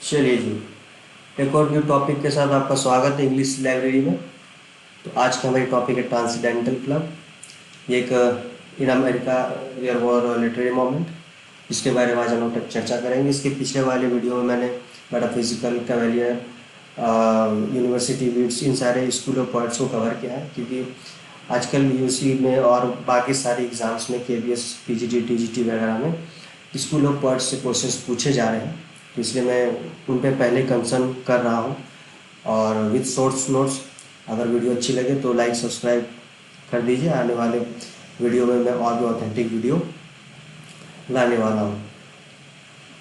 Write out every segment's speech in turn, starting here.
चलिए जी, एक और न्यू टॉपिक के साथ आपका स्वागत है इंग्लिश लाइब्रेरी में। तो आज का हमारी टॉपिक है ट्रांसेंडेंटल क्लब। ये एक in America there was literary moment, इसके बारे में आज हम लोग चर्चा करेंगे। इसके पिछले वाले वीडियो में मैंने मेटाफिजिकल, कैवेलियर, यूनिवर्सिटी वीड्स, इन सारे स्कूल ऑफ पोइट्स को कवर किया है, क्योंकि आजकल यूसी में और बाकी सारे एग्ज़ाम्स में केबीएस, पीजीटी, टीजीटी वगैरह में स्कूल ऑफ पोइट्स से क्वेश्चंस पूछे जा रहे हैं। तो इसलिए मैं उन पर पहले कंसर्न कर रहा हूँ, और विथ सोर्स नोट्स। अगर वीडियो अच्छी लगे तो लाइक सब्सक्राइब कर दीजिए। आने वाले वीडियो में मैं और भी ऑथेंटिक वीडियो लाने वाला हूँ,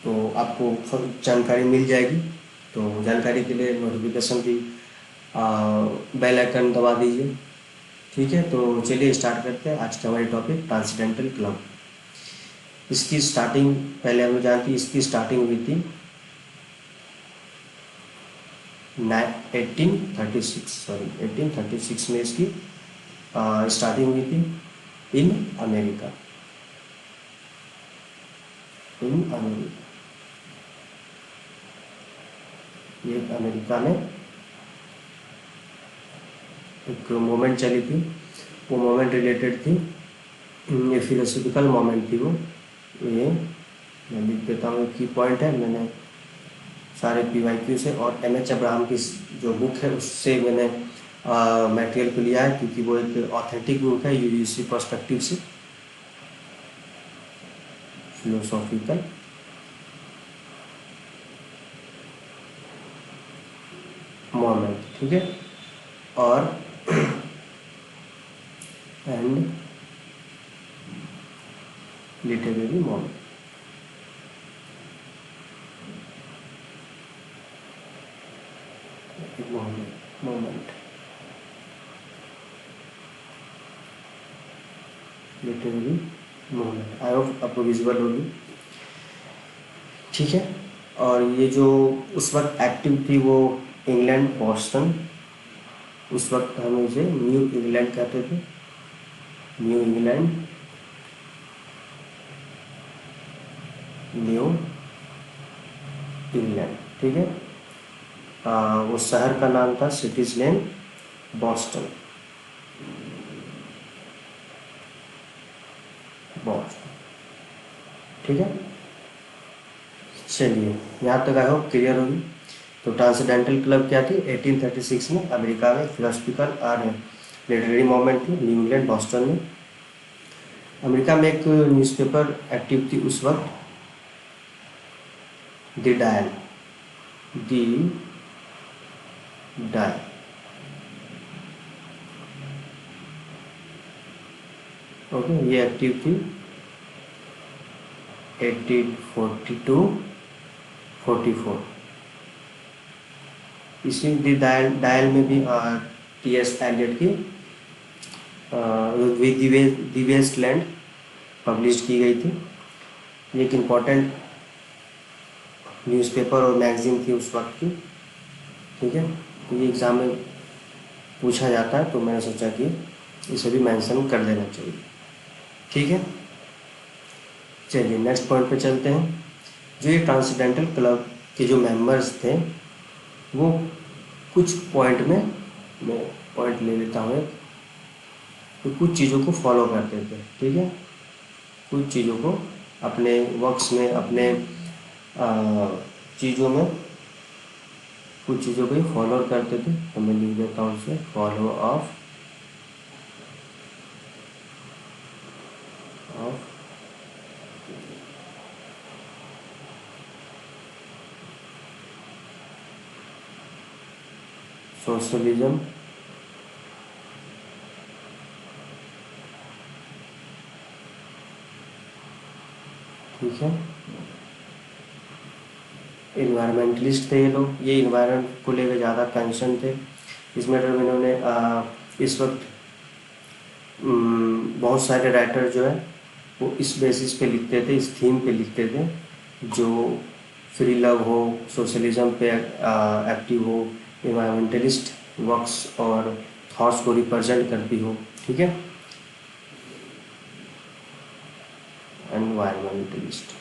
तो आपको जानकारी मिल जाएगी। तो जानकारी के लिए नोटिफिकेशन की बेल आइकन दबा दीजिए। ठीक है, तो चलिए स्टार्ट करते हैं आज का हमारी टॉपिक ट्रांसेंडेंटल क्लब। इसकी स्टार्टिंग पहले हम जानते हैं, इसकी स्टार्टिंग हुई थी 1836 में इसकी स्टार्टिंग हुई थी इन अमेरिका। ये अमेरिका में एक मोमेंट चली थी। वो मोमेंट रिलेटेड थी, ये फिलोसफिकल मोमेंट थी वो। ये मैं लिख देता हूँ, की पॉइंट है, मैंने सारे PYQ से और MH अब्राहम की जो बुक है उससे मैंने मटेरियल को लिया है, क्योंकि वो एक ऑथेंटिक बुक है यूजीसी पर्सपेक्टिव से। फिलोसॉफिकल मोमेंट, ठीक है, और and literary moment. Moment literary moment, I hope आपको विजुअल होगी। ठीक है, और ये जो उस वक्त एक्टिव थी वो इंग्लैंड, बॉस्टन। उस वक्त हम इसे न्यू इंग्लैंड कहते थे, न्यू इंग्लैंड, न्यू इंग्लैंड। ठीक है, वो शहर का नाम था सिटीज नेम बॉस्टन। बॉस्टन, ठीक है। चलिए, यहाँ तक आई होप क्लियर होगी। तो ट्रांसेंडेंटल क्लब क्या थी? 1836 में अमेरिका में फिलोसफिकल और लिटरेरी मोमेंट थी, न्यू इंग्लैंड, बॉस्टन में। अमेरिका में एक न्यूज़पेपर एक्टिव थी उस वक्त, the dial. The dial, okay, ये एक्टिव थी 1842-44। इसी द डायल में भी T.S. एलियट की द वेस्टलैंड पब्लिश की गई थी। ये एक इम्पॉर्टेंट न्यूज़पेपर और मैगज़ीन थी उस वक्त की। ठीक है, तो ये एग्ज़ाम में पूछा जाता है, तो मैंने सोचा कि इसे भी मेंशन कर देना चाहिए। ठीक है, चलिए नेक्स्ट पॉइंट पे चलते हैं। जो ये ट्रांसेंडेंटल क्लब के जो मेंबर्स थे, वो कुछ पॉइंट में, मैं पॉइंट ले लेता हूँ एक, तो कुछ चीज़ों को फॉलो करते थे। ठीक है, कुछ चीज़ों को अपने वर्क्स में, अपने चीज़ों में कुछ चीज़ों को ही फॉलो करते थे। तो मैं लिख देता हूँ उसे, फॉलो ऑफ सोशलिज्म। ठीक है, इन्वायरमेंटलिस्ट थे ये लोग, ये इन्वायरमेंट को लेकर ज़्यादा कंसर्न थे। इस मैटर में इन्होंने इस वक्त बहुत सारे राइटर जो है वो इस बेसिस पे लिखते थे, इस थीम पे लिखते थे, जो फ्री लव हो, सोशलिज्म पे एक्टिव हो, इन्वायरमेंटलिस्ट वर्क्स और थॉट्स को रिप्रेजेंट करती हो। ठीक है, एनवायरमेंटलिस्ट।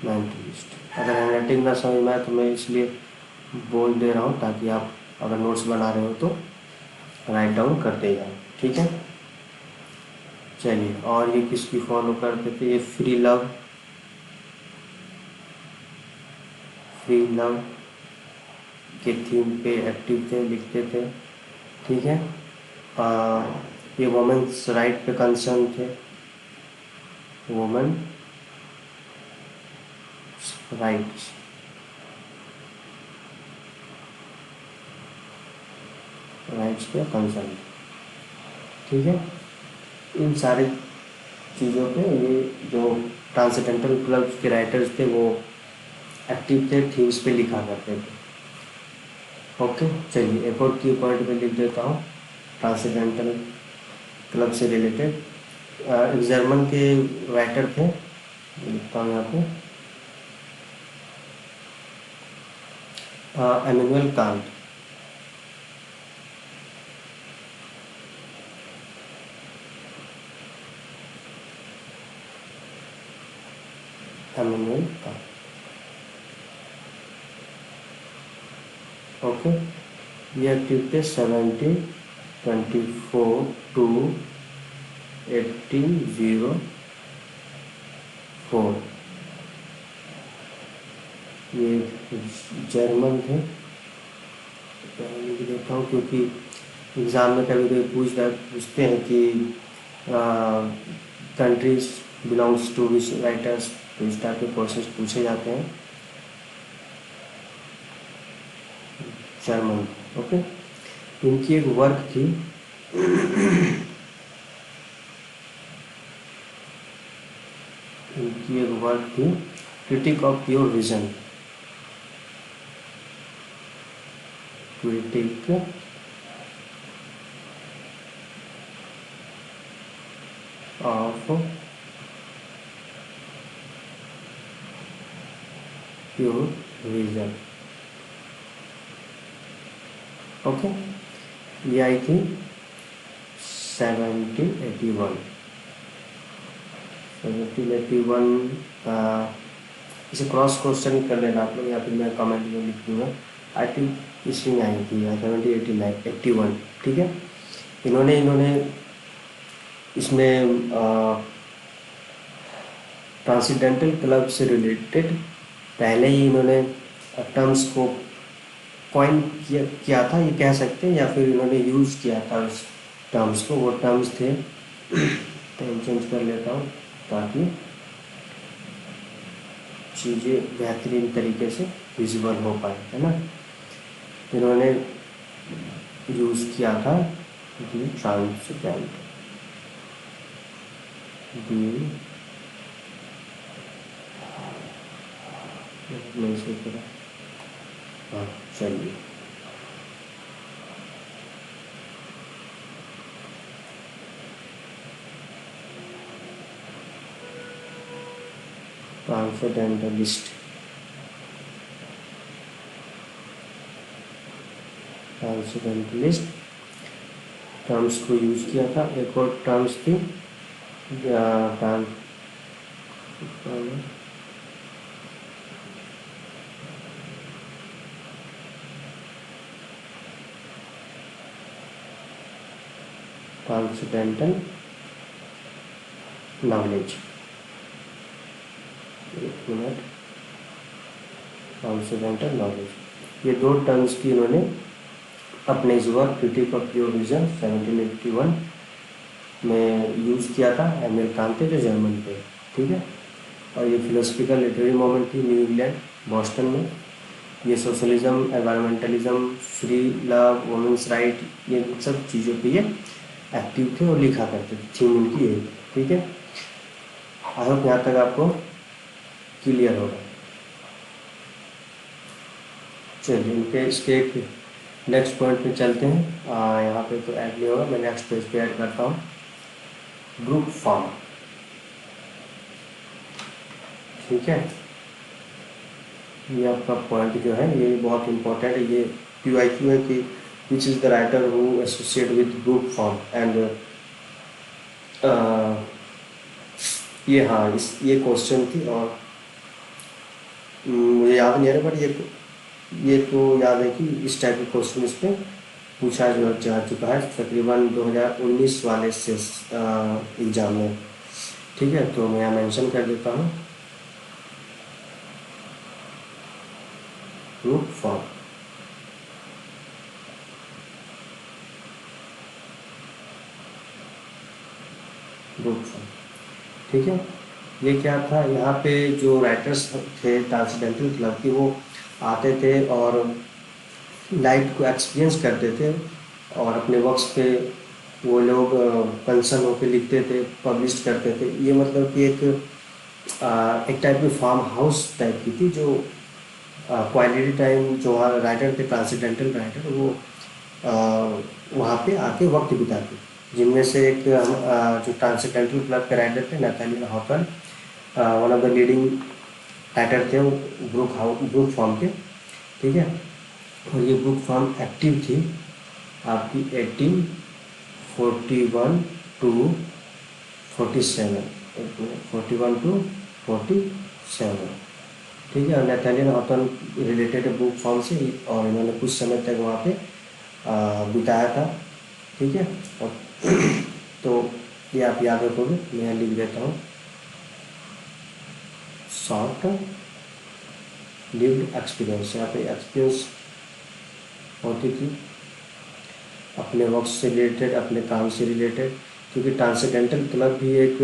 मेंटलिस्ट। अगर हैंडराइटिंग ना समझ में आए तो मैं इसलिए बोल दे रहा हूँ ताकि आप अगर नोट्स बना रहे हो तो राइट डाउन करते जाओ, ठीक है। चलिए, और ये किसकी फॉलो करते थे, ये फ्री लव, फ्री लव के थीम पे एक्टिव थे, लिखते थे, ठीक है। ये वुमेन्स राइट पे कंसर्न थे, वुमेन राइट्स, राइट्स पे कंसर्न, ठीक है। इन सारे चीज़ों पे ये जो ट्रांसेंडेंटल क्लब्स के राइटर्स थे वो एक्टिव थे, थीम्स पे लिखा करते थे। ओके, चलिए एक और की पॉइंट पे लिख देता हूँ ट्रांसेंडेंटल क्लब से रिलेटेड। एक जर्मन के राइटर थे, लिखता हूँ यहाँ पे, Emmanuel can't. Emmanuel can't, okay. ये एक्टिव थे 1724 टू 1804। ये जर्मन थे, लिख देता हूँ क्योंकि एग्ज़ाम में कभी कभी पूछते हैं कि countries belongs to which writers, तो इस टाइप के क्वेश्चन पूछे जाते हैं। German, okay. इनकी एक वर्क थी इनकी एक वर्क थी critique of your vision, critique of your vision, okay. ये आई थी 1781। इसे क्रॉस क्वेश्चन कर लेना आप लोग या फिर मैं कमेंट में लिख दूँगा। आई थिंक इसी में आई थी 1781, ठीक है। इन्होंने इसमें ट्रांसेंडेंटल क्लब से रिलेटेड पहले ही इन्होंने टर्म्स को कॉइन किया था, ये कह सकते हैं, या फिर इन्होंने यूज़ किया था उस टर्म्स को। वो टर्म्स थे टाइम चेंज कर लेता हूँ ताकि चीज़ें बेहतरीन तरीके से विजिबल हो पाए, है ना। इन्होंने यूज़ किया था दी ट्रांसेंडेंट, दी नहीं सही करा, हाँ चलिए। ट्रांसेंडेंटलिस्ट, ट्रांसेंडेंटलिस्ट टर्म्स को यूज़ किया था। एक और टर्म्स थी ट्रांसेंडेंटल नॉलेज, एक मिनट, ट्रांसेंडेंटल नॉलेज, ये दो टर्म्स की इन्होंने अपने इस work critic of your vision 1781 में यूज़ किया था। एमएल कांट थे जो जर्मन थे, ठीक है। और ये फिलोसफिकल लिटरेरी मूवमेंट थी न्यू इंग्लैंड बॉस्टन में। ये socialism, environmentalism, free love, women's right, ये सब चीज़ों पे ये एक्टिव थे और लिखा करते थे। थीम उनकी यही, ठीक है। आई होप यहाँ तक आपको क्लियर होगा। चलिए इनके इसके एक नेक्स्ट पॉइंट पे चलते हैं। यहाँ पे तो ऐड नहीं होगा, मैं नेक्स्ट पेज पे ऐड करता हूँ। ग्रुप फॉर्म, ठीक है। ये आपका पॉइंट जो है ये बहुत इंपॉर्टेंट है। ये PYQ है कि which is the writer who associate with group form and ये हाँ ये क्वेश्चन थी। और मुझे याद नहीं आ रहा, बट ये तो याद है कि इस टाइप के क्वेश्चन इस पे पूछा जो जा चुका है तकरीबन 2019 वाले से एग्ज़ाम में। ठीक है, तो मैं यहाँ मेंशन कर देता हूँ ग्रुप फॉर्म। ग्रुप फॉर्म, ठीक है। ये क्या था, यहाँ पे जो राइटर्स थे ट्रांसडेंटल क्लब की, वो आते थे और लाइफ को एक्सपीरियंस करते थे और अपने वर्क्स पे वो लोग कंसर्न होकर लिखते थे, पब्लिश करते थे। ये मतलब कि एक टाइप की फार्म हाउस टाइप की थी, जो क्वालिटी टाइम जो राइटर थे ट्रांसडेंटल राइटर, वो वहाँ पे आके वक्त बिताते। जिनमें से एक जो ट्रांसडेंटल क्लब के राइटर थे नैथानियल हॉकन, one of the leading writer थे वो, ब्रूक फॉर्म के। ठीक है, और ये बुक फॉर्म एक्टिव थी आपकी 1841 टू 47, 41 टू 47। ठीक है, और नैथानियल हॉटन रिलेटेड बुक फॉर्म से, और इन्होंने कुछ समय तक वहाँ पे बिताया था। ठीक है, और तो ये आप याद रखोगे, मैं लिख देता हूँ शॉर्ट लिव्ड एक्सपीरियंस। यहाँ पे एक्सपीरियंस होती थी अपने वर्क से रिलेटेड, अपने काम से रिलेटेड, क्योंकि ट्रांसेंडेंटल क्लब भी एक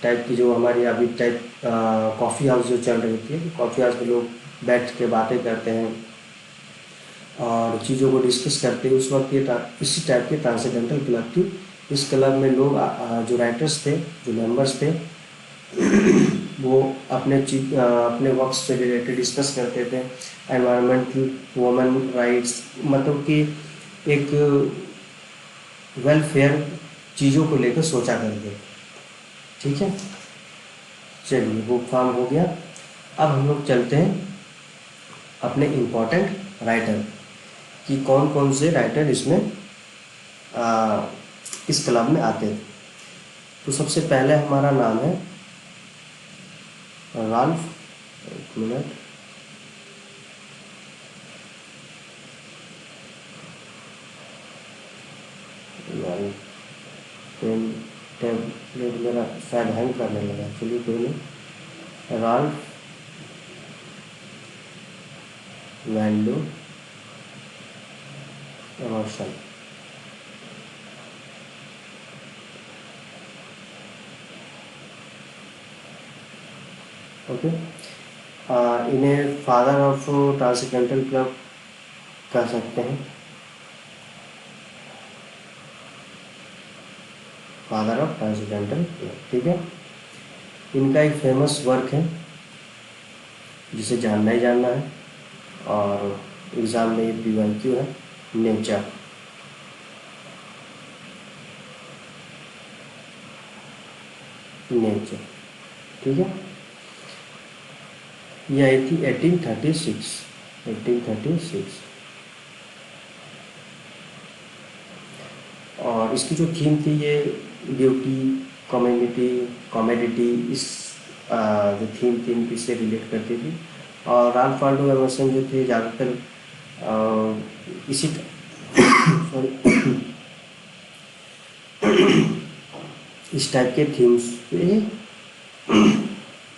टाइप की, जो हमारी अभी टाइप कॉफ़ी हाउस जो चल रही थी, कॉफ़ी हाउस में लोग बैठ के बातें करते हैं और चीज़ों को डिस्कस करते हैं, उस वक्त ये इसी टाइप की ट्रांसेंडेंटल क्लब थी। इस क्लब में लोग जो राइटर्स थे, जो मेंबर्स थे, वो अपने वर्क से रिलेटेड डिस्कस करते थे, एनवायरमेंटल, वुमेन राइट्स, मतलब कि एक वेलफेयर चीज़ों को लेकर सोचा करते। ठीक है, चलिए वो फार्म हो गया। अब हम लोग चलते हैं अपने इम्पोर्टेंट राइटर कि कौन कौन से राइटर इसमें इस क्लब में आते हैं। तो सबसे पहले हमारा नाम है राल्फ, एक मिनट, पेन टेबलेट मेरा शायद हैंग करने लगा, चलिए कोई नहीं। Ralph Waldo Emerson. ओके, इन्हें फादर ऑफ ट्रांसेंडेंटल क्लब कह सकते हैं, फादर ऑफ ट्रांसेंडेंटल क्लब। ठीक है, इनका एक फेमस वर्क है जिसे जानना ही जानना है, और एग्ज़ाम में ये PYQ है, नेचर। नेचर, ठीक है, ये आई थी 1836। 1836, और इसकी जो थीम थी ये ब्यूटी, कम्युनिटी, कॉमेडिटी, इस जो थीम थी इनकी से रिलेट करती थी। और राल्फ वाल्डो एमर्सन जो थे ज़्यादातर इसी सॉरी इस टाइप के थीम्स पे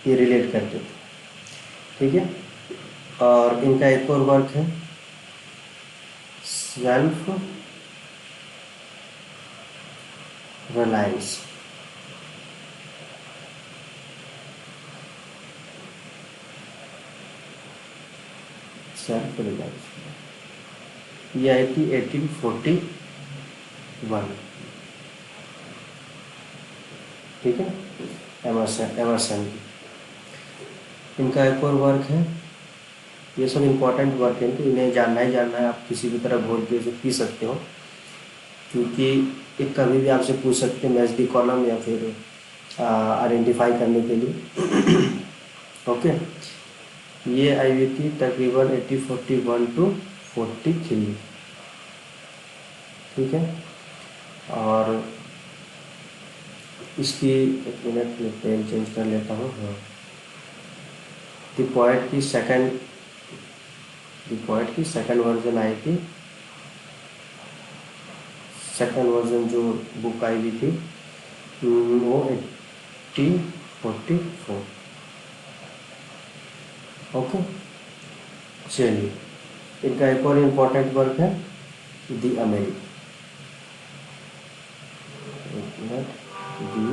ये रिलेट करते थे। ठीक है, और इनका एक और वर्क है सेल्फ रिलायंस। सेल्फ रिलायंस ये आई थी 1841। ठीक है, एमर्सन की। इनका एक और वर्क है, ये सब इम्पोर्टेंट वर्क है, तो इन्हें जानना ही जानना है। आप किसी भी तरह घोल के पी सकते हो, क्योंकि एक कभी भी आपसे पूछ सकते हैं मैच दी कॉलम, या फिर आइडेंटिफाई करने के लिए। ओके, ये आई हुई थी तकरीबन 1841 टू 43। ठीक है, और इसकी एक मिनट में पेन चेंज कर लेता हूँ। हाँ, द पोएट की सेकंड वर्जन आई थी, सेकंड वर्जन जो बुक आई हुई थी वो 1844। ओके, चलिए इनका एक और इम्पोर्टेंट वर्क है दी अमेरिका, दी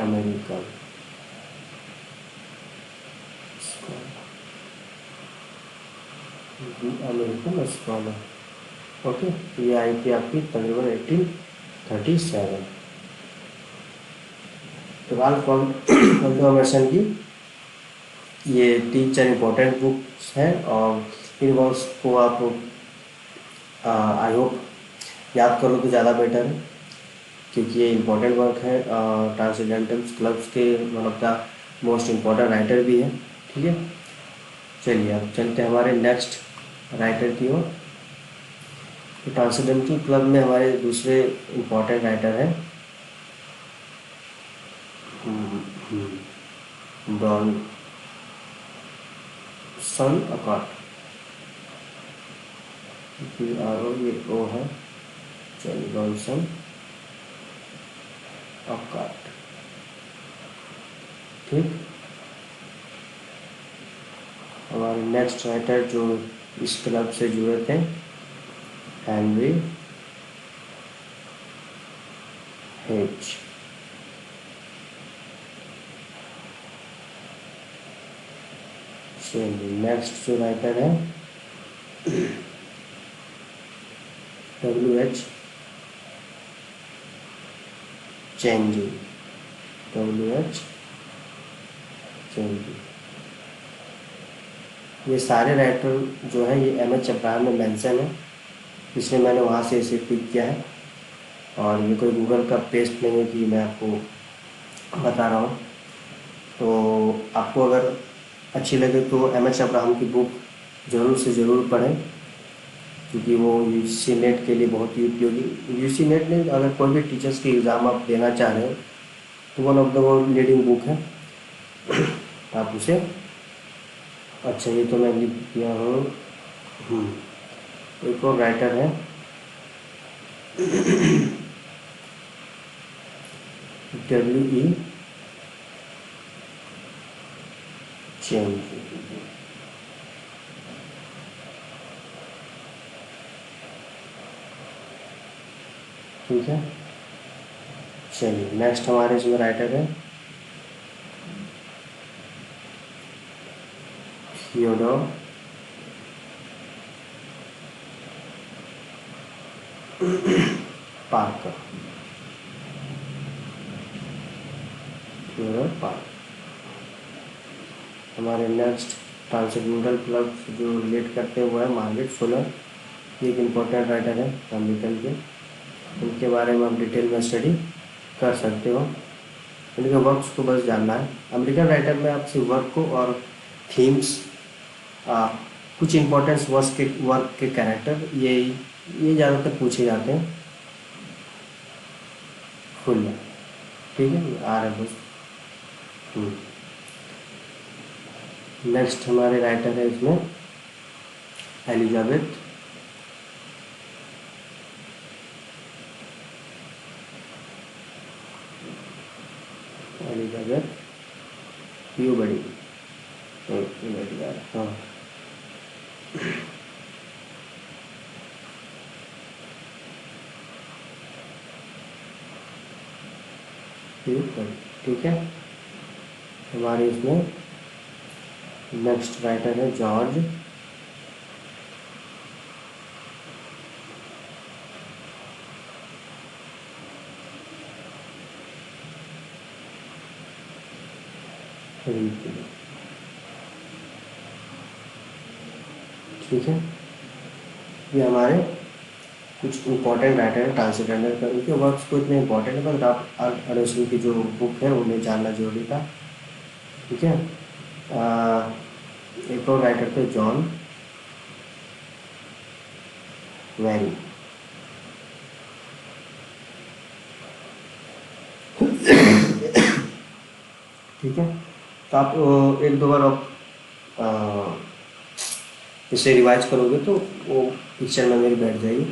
अमेरिकन दी अमेरिकन स्कॉलर। ओके, ये आई थी आपकी तकरीबन 1837। तो राल्फ वॉल्डो एमर्सन की ये 3-4 इम्पोर्टेंट बुक्स हैं, और इन बुक्स को आप आई होप याद कर लो तो ज़्यादा बेटर है, क्योंकि ये इम्पोर्टेंट वर्क है। ट्रांसेंडेंटल क्लब्स के one of the most important writer भी है। ठीक है, चलिए अब चलते हैं हमारे नेक्स्ट राइटर की ओर। तो ट्रांसेंडेंटल क्लब में हमारे दूसरे इम्पोर्टेंट राइटर हैं ब्रॉनसन अकॉर्ड, BRO है, चलिए ब्रॉनसन अकॉर्ड। ठीक, हमारे नेक्स्ट राइटर जो इस क्लब से जुड़े थे हेनरी हेज। चलिए नेक्स्ट जो राइटर है WH चेंजी, WH चेंजी। ये सारे राइटर जो है ये MH अब्राहम में मेंशन है, इसलिए मैंने वहाँ से इसे पिक किया है, और ये कोई गूगल का पेस्ट नहीं है कि मैं आपको बता रहा हूँ। तो आपको अगर अच्छी लगे तो MH अब्राहम की बुक ज़रूर से ज़रूर पढ़ें, क्योंकि वो UGC नेट के लिए बहुत ही उपयोगी, UGC नेट नहीं, अगर कोई भी टीचर्स के एग्ज़ाम आप देना चाह रहे हो तो वन ऑफ द वो लीडिंग बुक है, आप उसे। अच्छा, ये तो मैं लिख दिया हूँ। एक और राइटर है WE चेंज। ठीक है, चलिए नेक्स्ट हमारे इसमें राइटर है थियोडोर पार्कर, थियोडोर पार्कर। हमारे नेक्स्ट ट्रांसेंडेंटल क्लब जो रिलेट करते हैं वो है मार्गरेट फुलर, ये एक इम्पोर्टेंट राइटर है अमेरिकन के, उनके बारे में आप डिटेल में स्टडी कर सकते हो, उनके वर्क्स को बस जानना है। अमेरिकन राइटर में आपसे वर्क को और थीम्स, कुछ इम्पोर्टेंट्स वर्क के कैरेक्टर, ये ज़्यादातर पूछे जाते हैं। फुल, ठीक है, आ रहा है बस। नेक्स्ट हमारे राइटर है इसमें एलिजाबेथ प्यूबरी, हाँ, ठीक है। हमारे इसमें नेक्स्ट राइटर है जॉर्ज रिपली। ठीक है, ये हमारे कुछ इम्पोर्टेंट राइटर हैं ट्रांसेंडेंटल का, उनके वर्क्स को इतने इम्पोर्टेंट है, पर आप अडोसन की जो बुक है उन्हें जानना जरूरी था। ठीक है, एक और राइटर थे जॉन वेरी। ठीक है, तो आप एक दो बार आप इसे रिवाइज करोगे तो वो पिक्चर मेमोरी बैठ जाएगी।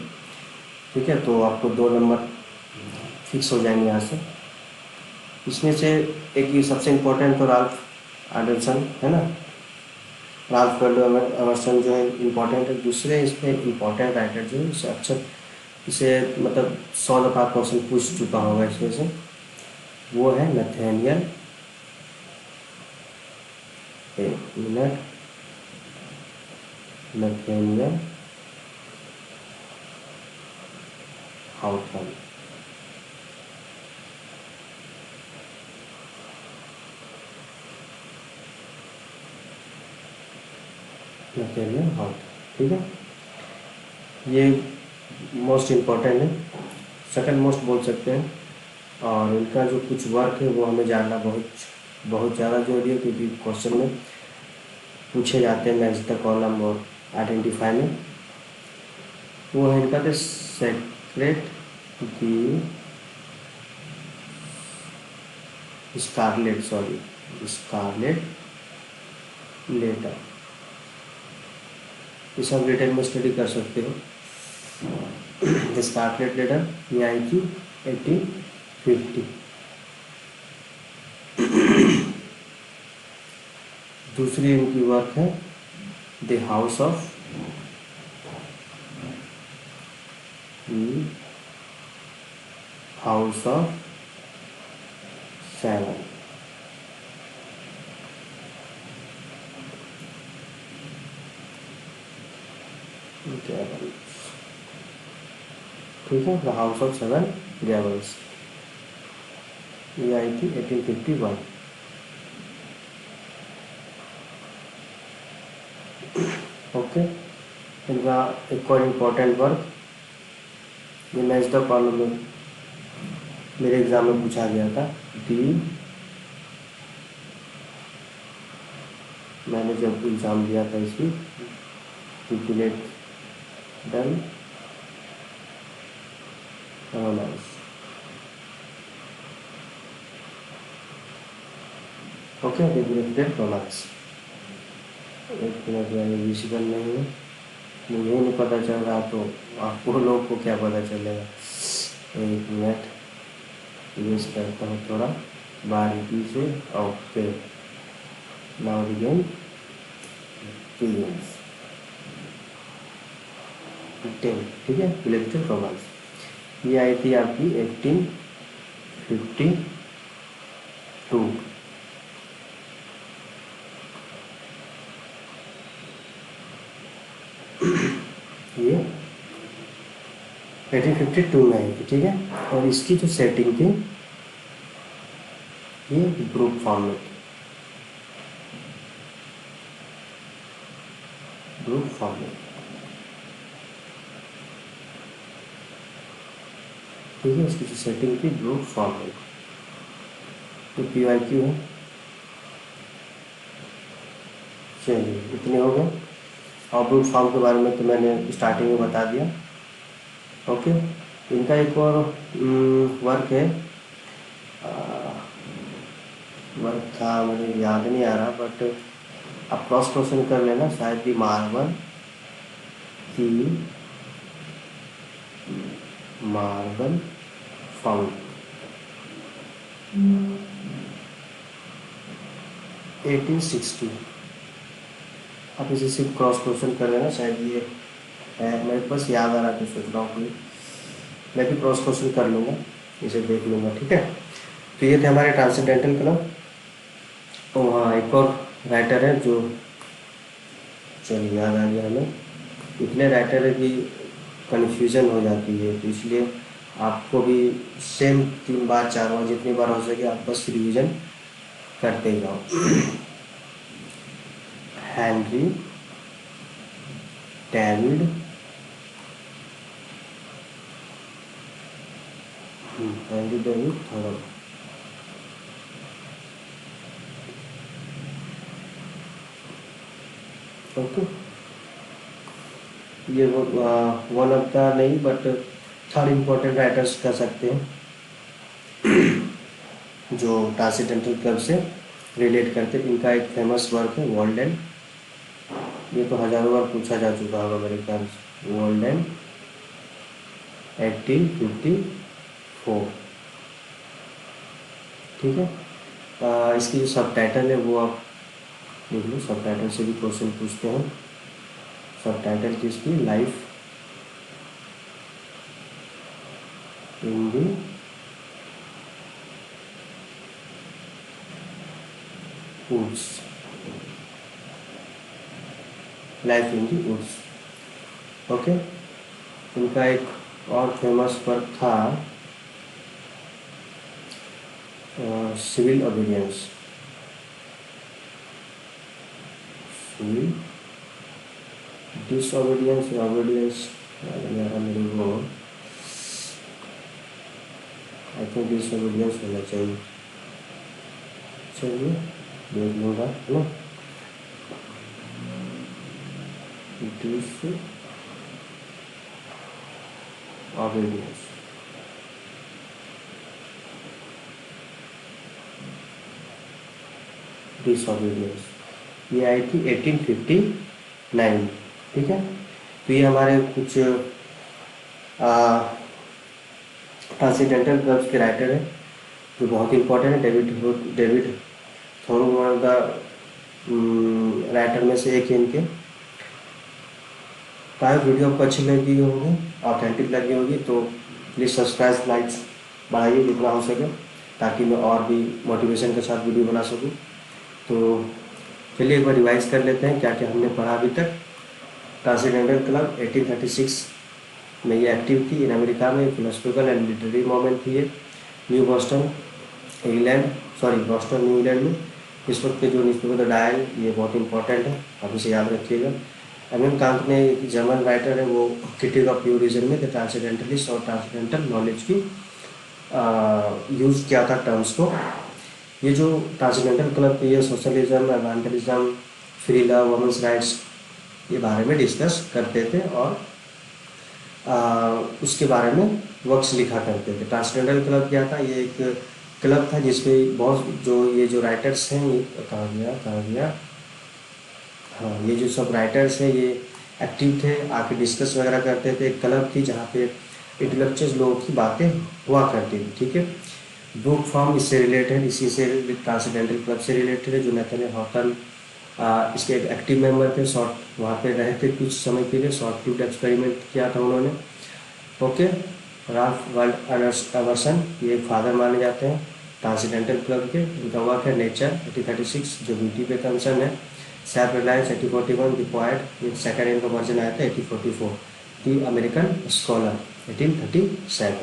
ठीक है, तो आपको 2 नंबर फिक्स हो जाएंगे यहाँ से। इसमें से एक ये सबसे इम्पोर्टेंट तो राल्फ एंडरसन है ना, राल्फ वाल्डो एमर्सन जो है इम्पोर्टेंट है। दूसरे इसमें इम्पोर्टेंट राइटर जो है इसे अक्सर इसे मतलब 100 दफ़ा क्वेश्चन पूछ चुका होगा इसमें से, वो है नथेनियल, एक मिनट, नथेनियल हाउथन। नथेनियल हाउथन, ठीक है, ये मोस्ट इम्पोर्टेंट है, सेकंड मोस्ट बोल सकते हैं। और इनका जो कुछ वर्क है वो हमें जानना बहुत बहुत ज़्यादा जरूरी है, क्योंकि क्वेश्चन में पूछे जाते हैं मैच द कॉलम और आइडेंटिफाई में। वो है इनका the secret the scarlet, sorry scarlet letter. इसे हम डिटेल में स्टडी कर सकते हो। द स्कारलेट लेटर ये आई थी 1850। दूसरी इनकी वर्क है द हाउस ऑफ सेवन। ठीक है, द हाउस ऑफ 7 गैबल्स, ये आई थी 1851। ओके, इनका एक और इम्पोर्टेंट वर्क, ये मैच द कॉलम में मेरे एग्जाम में पूछा गया था। दी मैंने जब एग्ज़ाम दिया था इसकी, टिकुलेट डन रोमांस। ओके, टिकुलेटेड रोमांस। एक मिनट में विजिबल नहीं है, मुझे नहीं पता चल रहा तो आपको लोग को क्या पता चलेगा। एक मिनट यूज करता हूँ थोड़ा बारीकी से। ओके, नाउ बिगिन फीलिंग्स 10, ठीक है, इलेक्ट्रिक रोमांस। ये आई थी आपकी 1852। ये 1852 में आई थी, ठीक है। और इसकी जो सेटिंग थी ये ग्रुप फॉर्म में थी, ग्रुप फॉर्म में, ठीक है। इसकी जो सेटिंग थी ग्रुप फॉर्म में, तो PYQ है। चलिए, इतने हो गए। और ग्रुप फॉर्म के बारे में तो मैंने स्टार्टिंग में बता दिया। ओके, इनका एक और वर्क है, वर्क था मुझे याद नहीं आ रहा, बट आप क्रॉस क्वेश्चन कर लेना, शायद भी मार्बल फाउंड 1860। आप इसे सिर्फ क्रॉस क्वेश्चन कर लेना, शायद ये है, मेरे पास याद आ रहा था, सोच रहा हूँ मैं भी क्रॉस क्वेश्चन कर लूँगा, इसे देख लूँगा, ठीक है। तो ये थे हमारे ट्रांसेंडेंटल क्लब। तो हाँ, एक और राइटर है जो, चलिए याद आ गया हमें, इतने राइटर है कि कन्फ्यूज़न हो जाती है, तो इसलिए आपको भी सेम 3 बार 4 बार जितनी बार हो सके आप बस रिवीजन करते जाओ। Henry David theorem. ओके, ये वन ऑफ द नहीं बट थर्ड इम्पोर्टेंट राइटर्स कह सकते हैं जो ट्रांसेंडेंटल क्लब से रिलेट करते हैं। इनका एक फेमस वर्क है वॉल्डेन, ये तो हज़ारों बार पूछा जा चुका होगा मेरे ख्याल से। वॉल्डेन 1854, ठीक है। इसकी जो सब टाइटल है वो आप देख लो, सब टाइटल से भी क्वेश्चन पूछते हैं। सब टाइटल की इसकी life in the woods, life in the woods, okay. इनका एक और फेमस वर्क था सिविल ओबीडियंस, सिविल डिसओबीडियंस या ओबीडियंस, मेरे को आई थिंक डिसओबीडियंस होना चाहिए। चलिए देख लूँगा, है ना। डिसओबीडियंस, डिसओबीडियंस ये आई थी 1859, ठीक है। तो ये हमारे कुछ ट्रांसीडेंटल क्लब्स के राइटर हैं जो बहुत इंपॉर्टेंट है। David thorough one of the writer में से एक है इनके। तो वीडियो आपको अच्छी लगी होगी, ऑथेंटिक लगी होगी, तो प्लीज़ सब्सक्राइब लाइक्स बढ़ाइए जितना हो सके, ताकि मैं और भी मोटिवेशन के साथ वीडियो बना सकूं। तो चलिए एक बार रिवाइज कर लेते हैं क्या क्या हमने पढ़ा अभी तक। ट्रांसीडेंटल क्लब 1836 में ये एक्टिव थी इन अमेरिका में, फिलोसफिकल एंड लिटरेरी मूवमेंट थी ये। New Boston Boston new England में इस वक्त के जो न्यूज़पेपर द डायल, ये बहुत इंपॉर्टेंट है, आप इसे याद रखिएगा। एम कांत ने एक जर्मन राइटर है, वो क्रिटिक ऑफ प्यूरिज्म में द ट्रांसीडेंटलिस्ट और ट्रांसीडेंटल नॉलेज की यूज़ किया था टर्म्स को। ये जो ट्रांसीडेंटल क्लब की ये socialism, evangelism, free love, women's rights, ये बारे में डिस्कस करते थे और उसके बारे में वर्क्स लिखा करते थे। ट्रांसीडेंटल क्लब क्या था, ये एक क्लब था जिसमें बहुत ये जो राइटर्स हैं, ये कहाँ गया, हाँ, ये जो सब राइटर्स हैं ये एक्टिव थे, आके डिस्कस वगैरह करते थे। एक क्लब थी जहाँ पे इंटेलेक्चुअल लोगों की बातें हुआ करती थी, ठीक है। बुक फॉर्म इससे रिलेटेड, इसी से ट्रांसीडेंटल क्लब से रिलेटेड है। जो नेथन हॉटन इसके एक एक्टिव मेंबर थे, शॉर्ट वहाँ पे रहे थे कुछ समय के लिए, शॉर्ट लिव्ड एक्सपेरिमेंट किया था उन्होंने, ओके। राल्फ वाल्डो एमर्सन ये फादर माने जाते हैं ट्रांसीडेंटल क्लब के। इनका वर्क है नेचर 1836 जो ब्यूटी पे कंसर्न है। सेल्फ रिलायंस 1841, द पोएट, ये सेकेंड इनका वर्जन आया था 1844। द अमेरिकन स्कॉलर 1837,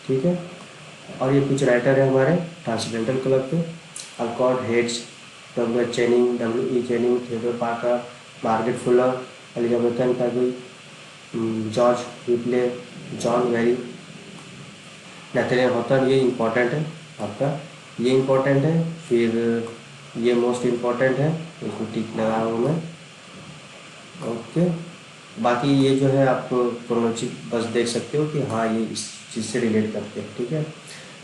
ठीक है। और ये कुछ राइटर हैं हमारे ट्रांसीडेंटल क्लब के, अल्कॉट हेड्स, W Channing, W.E. Channing, Theodore Parker, Margaret Fuller, Elizabethan पैगुई, George Ripley, John Very, Nathaniel Hawthorne, ये इम्पोर्टेंट है आपका, ये इम्पोर्टेंट है। फिर ये मोस्ट इम्पोर्टेंट है, इसको टिक लगा रहा हूँ मैं, ओके। बाकी ये जो है आप क्रोनोलॉजी बस देख सकते हो कि हाँ ये इस चीज़ से रिलेट करते हैं, ठीक है।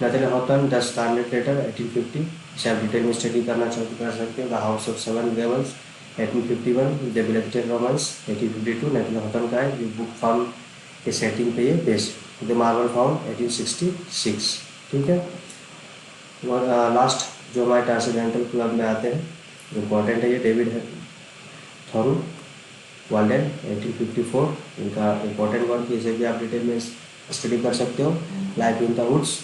नेथनियल हॉटन द स्कारलेट लेटर 1850, इसे आप डिटेल में स्टडी करना चाहते कर सकते हो। The house of seven gables 1851, the black romance 1852 Nathaniel Hawthorne का है, जो बुक फॉर्म के सेटिंग पे ये बेस्ड। द मार्बल फाउंड 1866, ठीक है। और लास्ट जो हमारे ट्रांसीडेंटल क्लब में आते हैं, इम्पॉर्टेंट है ये, डेविड है थॉरो वॉल्डेन 1854, इनका इम्पोर्टेंट वर्क, इसे भी आप डिटेल में स्टडी कर सकते हो। लाइफ इन द वुड्स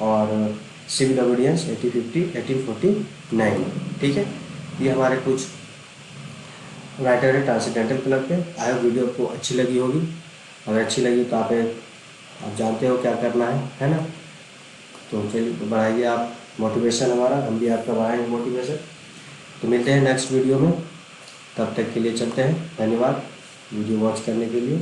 और सिविल ओबीडियंस 1849, ठीक है। ये हमारे कुछ राइटर है ट्रांसीडेंटल क्लब के। आई होप वीडियो आपको अच्छी लगी होगी, अगर अच्छी लगी तो आप जानते हो क्या करना है ना। तो चलिए बढ़ाइए आप मोटिवेशन हमारा, हम भी आपका बढ़ाएंगे मोटिवेशन। तो मिलते हैं नेक्स्ट वीडियो में, तब तक के लिए चलते हैं। धन्यवाद वीडियो वॉच करने के लिए।